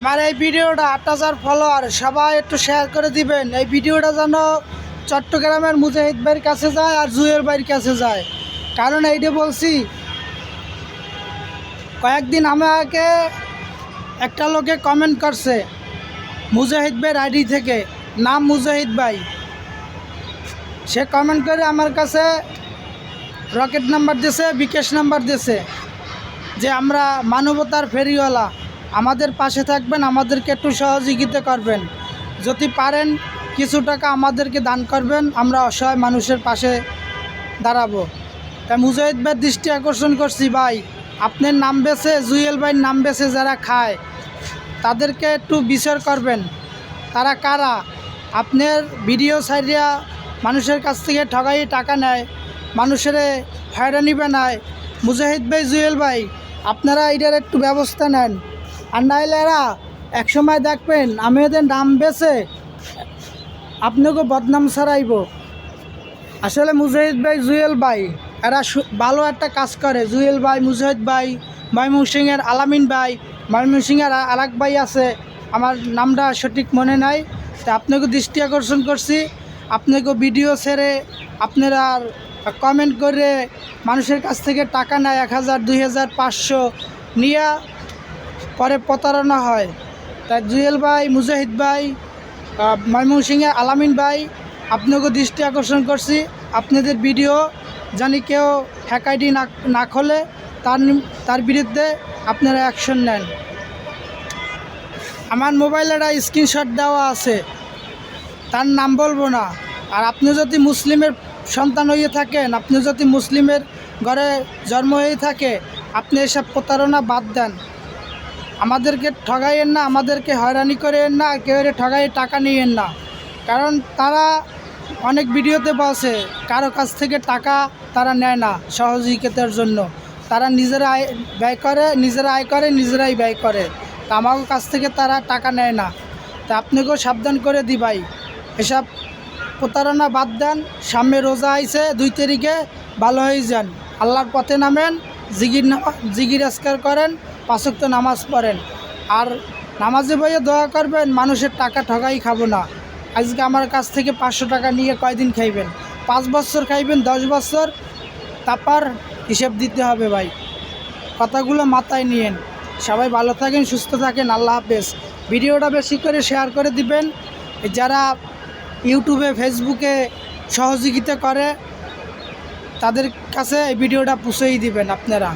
আমার এই ভিডিওটা 8000 ফলোয়ার, সবাই একটু শেয়ার করে দিবেন। এই ভিডিওটা যেন চট্টগ্রামের মুজাহিদ ভাইয়ের কাছে যায় আর জুয়েল ভাইয়ের কাছে যায়। কারণ এইটা বলছি, কয়েকদিন আমাকে একটা লোকে কমেন্ট করছে মুজাহিদ ভাইয়ের আইডি থেকে, নাম মুজাহিদ ভাই। সে কমেন্ট করে আমার কাছে রকেট নাম্বার দিয়েছে, বিকাশ নাম্বার দিয়েছে যে আমরা মানবতার ফেরিওয়ালা, আমাদের পাশে থাকবেন, আমাদেরকে একটু সহযোগিতা করবেন, যদি পারেন কিছু টাকা আমাদেরকে দান করবেন, আমরা অসহায় মানুষের পাশে দাঁড়াবো। তাই মুজাহিদ ভাইয়ের দৃষ্টি আকর্ষণ করছি, ভাই আপনার নাম বেছে, জুয়েল ভাইয়ের নাম বেছে যারা খায় তাদেরকে একটু বিচার করবেন, তারা কারা। আপনার ভিডিও সাইডিয়া মানুষের কাছ থেকে ঠগাই টাকা নেয়, মানুষের হয়রানি বানায়। মুজাহিদ ভাই, জুয়েল ভাই, আপনারা এটার একটু ব্যবস্থা নেন, আর নাইলে এরা একসময় দেখবেন আমি এদের নাম বেছে আপনাকে বদনাম ছাড়াইব। আসলে মুজাহিদ ভাই, জুয়েল ভাই এরা ভালো একটা কাজ করে। জুয়েল ভাই, মুজাহিদ ভাই, ময়মনসিংহের আলামিন ভাই, ময়মনসিংহের আরেক ভাই আছে, আমার নামটা সঠিক মনে নাই। তো আপনাকে দৃষ্টি আকর্ষণ করছি, আপনাকে ভিডিও ছেড়ে আপনারা কমেন্ট করে মানুষের কাছ থেকে টাকা নেয় 1000, 2000, 500 নিয়ে পরে প্রতারণা হয়। তাই জুয়েল ভাই, মুজাহিদ ভাই, ময়মনসিংহের আলামিন ভাই, আপনাকে দৃষ্টি আকর্ষণ করছি, আপনাদের ভিডিও জানি কেউ হ্যাক আইডি না খোলে, তার বিরুদ্ধে আপনারা অ্যাকশন নেন। আমার মোবাইলে একটা স্ক্রিনশট দেওয়া আছে, তার নাম বলবো না। আর আপনি যদি মুসলিমের সন্তান হয়ে থাকেন, আপনি যদি মুসলিমের ঘরে জন্ম হয়ে থাকে, আপনি এসব প্রতারণা বাদ দেন। আমাদেরকে ঠগাইয়েন না, আমাদেরকে হয়রানি করেন না, কেউ ঠগাই টাকা নিয়েন না। কারণ তারা অনেক ভিডিওতে বলছে কারো কাছ থেকে টাকা তারা নেয় না সহযোগিতার জন্য, তারা নিজেরা ব্যয় করে, নিজেরা আয় করে, নিজেরাই ব্যয় করে। তা আমার কাছ থেকে তারা টাকা নেয় না। তা আপনাকেও সাবধান করে দিই ভাই, এসব প্রতারণা বাদ দেন। সামনে রোজা আইছে 2 তারিখে, ভালো হয়ে যান, আল্লাহর পথে নামেন, জিগির আজকার করেন, 5 ওয়াক্ত নামাজ পড়েন, আর নামাজে বইয়ে দোয়া করবেন, মানুষের টাকা ঠগাই খাবো না। আজকে আমার কাছ থেকে 500 টাকা নিয়ে কয়দিন খাইবেন? 5 বছর খাইবেন, 10 বছর, তারপর হিসেব দিতে হবে ভাই। কথাগুলো মাথায় নিয়েন। সবাই ভালো থাকেন, সুস্থ থাকেন, আল্লাহ হাফেজ। ভিডিওটা বেশি করে শেয়ার করে দিবেন। যারা ইউটিউবে, ফেসবুকে সহযোগিতা করে তাদের কাছে এই ভিডিওটা পৌঁছেই দিবেন আপনারা।